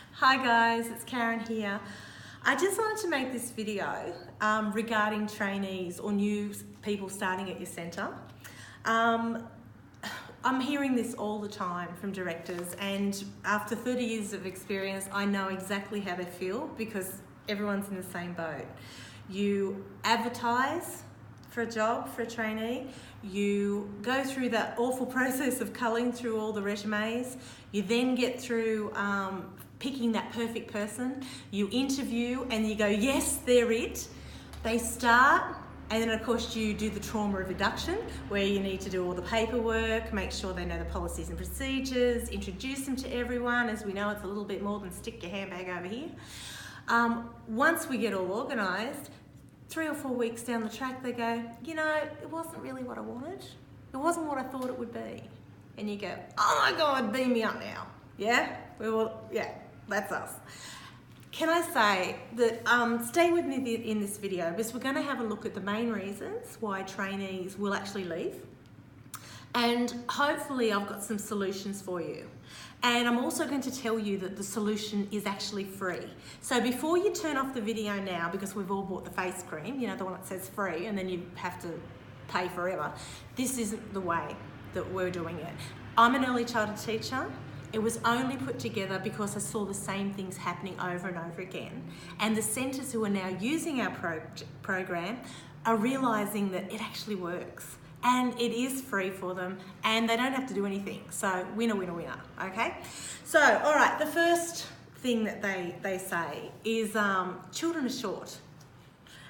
Hi guys, it's Karen here. I just wanted to make this video regarding trainees or new people starting at your centre. I'm hearing this all the time from directors, and after 30 years of experience, I know exactly how they feel because everyone's in the same boat. You advertise for a job, for a trainee, you go through that awful process of culling through all the resumes, you then get through picking that perfect person, you interview and you go, yes, they're it. They start, and then of course you do the trauma of induction where you need to do all the paperwork, make sure they know the policies and procedures, introduce them to everyone. As we know, it's a little bit more than stick your handbag over here. Once we get all organised, 3 or 4 weeks down the track, they go, you know, it wasn't really what I wanted. It wasn't what I thought it would be. And you go, oh my God, beam me up now. Yeah? Yeah, that's us. Can I say that stay with me in this video because we're going to have a look at the main reasons why trainees will actually leave. And hopefully I've got some solutions for you. And I'm also going to tell you that the solution is actually free. So before you turn off the video now, because we've all bought the face cream, you know, the one that says free, and then you have to pay forever, this isn't the way that we're doing it. I'm an early childhood teacher. It was only put together because I saw the same things happening over and over again. And the centres who are now using our program are realising that it actually works. And it is free for them and they don't have to do anything. So winner, winner, winner, okay? So, all right, the first thing that they say is children are short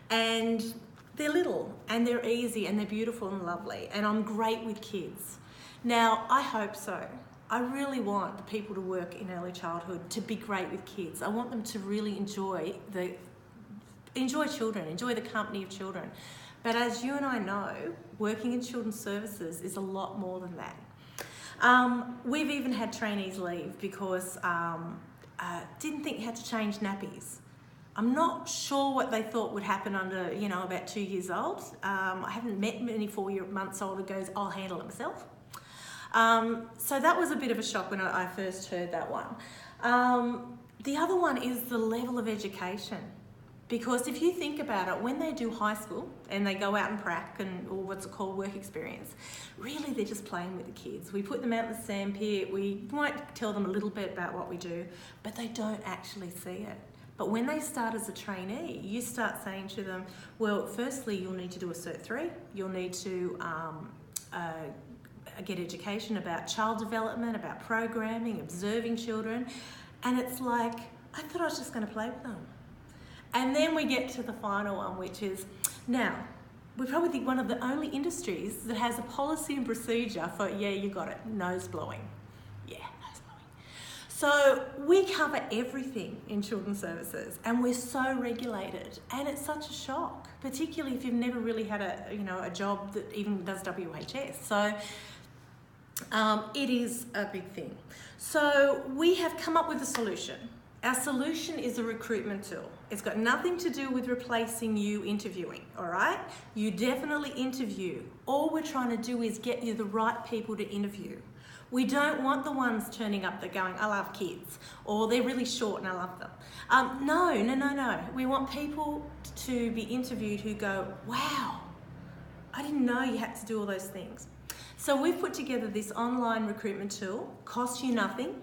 and they're little and they're easy and they're beautiful and lovely and I'm great with kids. Now, I hope so. I really want the people to work in early childhood to be great with kids. I want them to really enjoy children, enjoy the company of children. But as you and I know, working in children's services is a lot more than that. We've even had trainees leave because didn't think you had to change nappies. I'm not sure what they thought would happen under, you know, about 2 years old. I haven't met many 4 months old who goes, I'll handle it myself. So that was a bit of a shock when I first heard that one. The other one is the level of education. Because if you think about it, when they do high school and they go out and prac or what's it called, work experience, really they're just playing with the kids. We put them out in the sandpit, we might tell them a little bit about what we do, but they don't actually see it. But when they start as a trainee, you start saying to them, well, firstly, you'll need to do a Cert 3, you'll need to get education about child development, about programming, observing children, and it's like, I thought I was just going to play with them. And then we get to the final one, which is, now, we're probably one of the only industries that has a policy and procedure for, yeah, you got it, nose blowing. Yeah, nose blowing. So we cover everything in children's services and we're so regulated and it's such a shock, particularly if you've never really had a job that even does WHS. So it is a big thing. So we have come up with a solution. Our solution is a recruitment tool. It's got nothing to do with replacing you interviewing, all right? You definitely interview. All we're trying to do is get you the right people to interview. We don't want the ones turning up that going, I love kids, or they're really short and I love them. No. We want people to be interviewed who go, wow, I didn't know you had to do all those things. So we've put together this online recruitment tool, costs you nothing.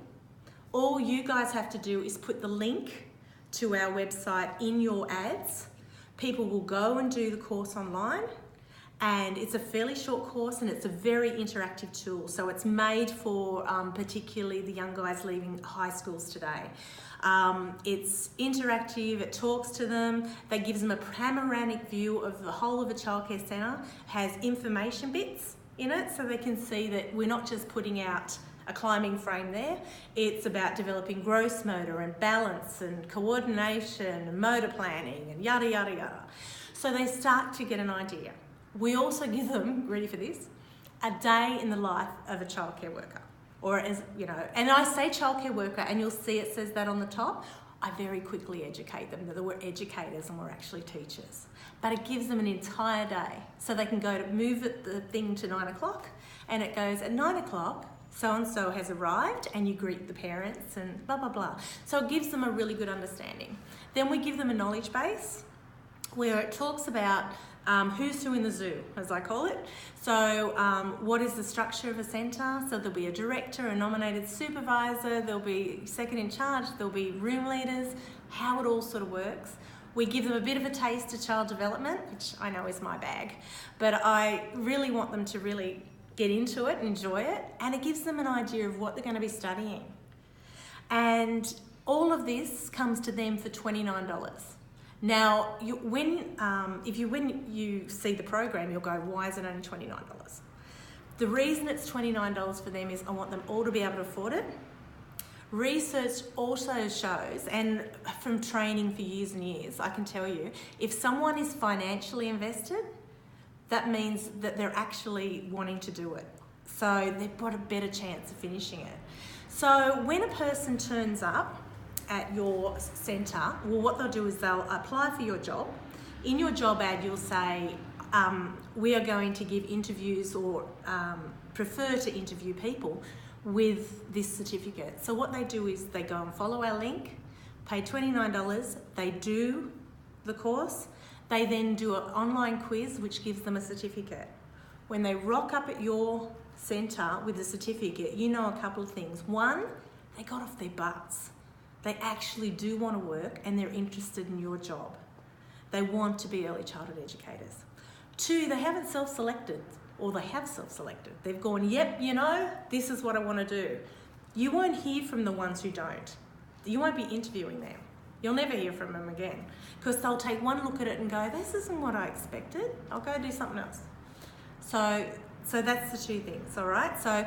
All you guys have to do is put the link to our website in your ads. People will go and do the course online and it's a fairly short course and it's a very interactive tool. So it's made for particularly the young guys leaving high schools today. It's interactive, it talks to them, that gives them a panoramic view of the whole of a childcare centre, has information bits in it so they can see that we're not just putting out a climbing frame there. It's about developing gross motor and balance and coordination and motor planning and yada, yada, yada. So they start to get an idea. We also give them, ready for this, a day in the life of a childcare worker. Or as, you know, and I say childcare worker and you'll see it says that on the top. I very quickly educate them that we're educators and we're actually teachers. But it gives them an entire day. So they can go to move the thing to 9 o'clock and it goes at 9 o'clock, so-and-so has arrived, and you greet the parents and blah, blah, blah. So it gives them a really good understanding. Then we give them a knowledge base where it talks about who's who in the zoo, as I call it. So what is the structure of a centre? So there'll be a director, a nominated supervisor, there'll be second in charge, there'll be room leaders, how it all sort of works. We give them a bit of a taste of child development, which I know is my bag, but I really want them to really get into it and enjoy it, and it gives them an idea of what they're going to be studying. And all of this comes to them for $29. Now, when you see the program, you'll go, why is it only $29? The reason it's $29 for them is I want them all to be able to afford it. Research also shows, and from training for years and years, I can tell you, if someone is financially invested, that means that they're actually wanting to do it. So they've got a better chance of finishing it. So when a person turns up at your centre, well, what they'll do is they'll apply for your job. In your job ad, you'll say, we are going to give interviews or prefer to interview people with this certificate. So what they do is they go and follow our link, pay $29, they do the course, they then do an online quiz which gives them a certificate. When they rock up at your centre with a certificate, you know a couple of things. One, they got off their butts. They actually do want to work and they're interested in your job. They want to be early childhood educators. Two, they haven't self-selected, or they have self-selected. They've gone, yep, you know, this is what I want to do. You won't hear from the ones who don't. You won't be interviewing them. You'll never hear from them again, because they'll take one look at it and go, this isn't what I expected. I'll go do something else. So that's the two things, all right? So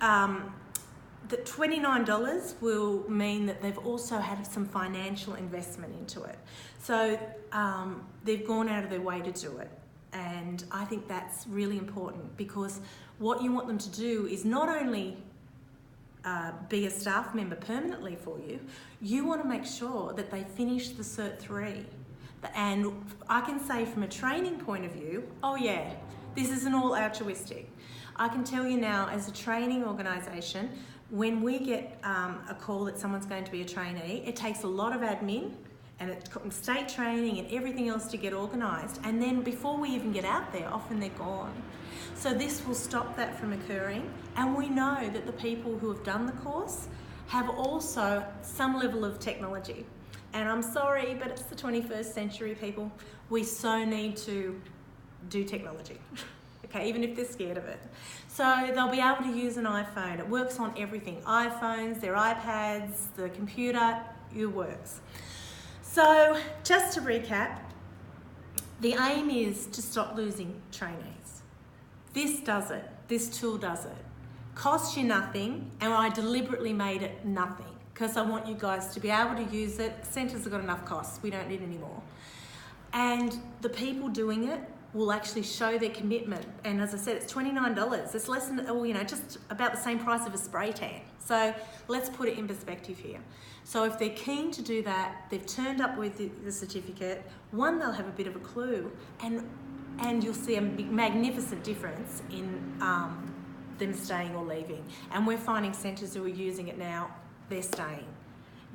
the $29 will mean that they've also had some financial investment into it. So they've gone out of their way to do it. And I think that's really important, because what you want them to do is not only be a staff member permanently for you, you want to make sure that they finish the Cert 3. And I can say from a training point of view, oh yeah, this isn't all altruistic. I can tell you now, as a training organisation, when we get a call that someone's going to be a trainee, it takes a lot of admin and state training and everything else to get organised. And then before we even get out there, often they're gone. So this will stop that from occurring. And we know that the people who have done the course have also some level of technology. And I'm sorry, but it's the 21st century, people. We so need to do technology. Okay, even if they're scared of it. So they'll be able to use an iPhone. It works on everything. iPhones, their iPads, the computer, it works. So just to recap, the aim is to stop losing trainees. This does it. This tool does it. Costs you nothing, and I deliberately made it nothing because I want you guys to be able to use it. Centres have got enough costs. We don't need any more. And the people doing it will actually show their commitment. And as I said, it's $29. It's less than, just about the same price of a spray tan. So let's put it in perspective here. So if they're keen to do that, they've turned up with the certificate, one, they'll have a bit of a clue, and you'll see a magnificent difference in them staying or leaving. And we're finding centres who are using it now, they're staying.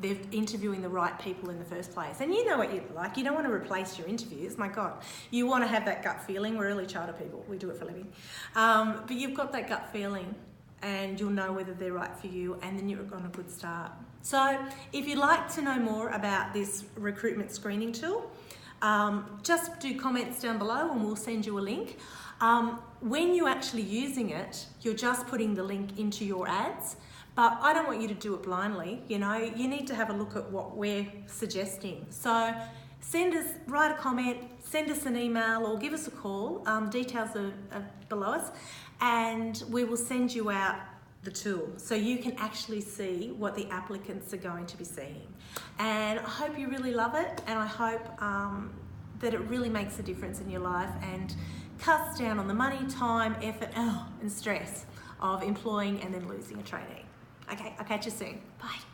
They're interviewing the right people in the first place. And you know what you're like. You don't want to replace your interviews. My God. You want to have that gut feeling. We're early childhood people. We do it for a living. But you've got that gut feeling and you'll know whether they're right for you, and then you're on a good start. So if you'd like to know more about this recruitment screening tool, just do comments down below and we'll send you a link. When you're actually using it, you're just putting the link into your ads. But I don't want you to do it blindly, you need to have a look at what we're suggesting. So write a comment, send us an email or give us a call, details are below us, and we will send you out the tool so you can actually see what the applicants are going to be seeing. And I hope you really love it, and I hope that it really makes a difference in your life and cuts down on the money, time, effort, and stress of employing and then losing a trainee. Okay, I'll catch you soon. Bye.